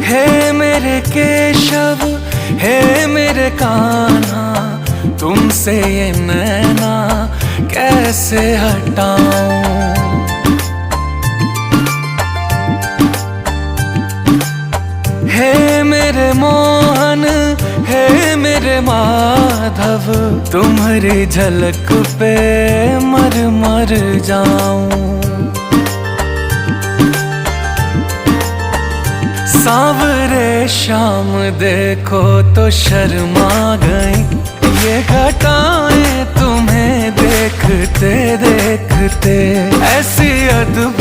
हे मेरे केशव, हे मेरे कान्हा, तुमसे ये नैना कैसे हटाऊं। हे मेरे मोहन, हे मेरे माधव, तुम्हारी झलक पे मर मर जाऊं। सांवरे शाम देखो तो शर्मा गई, ये घटाएं तुम्हें देखते देखते ऐसी अद्भुत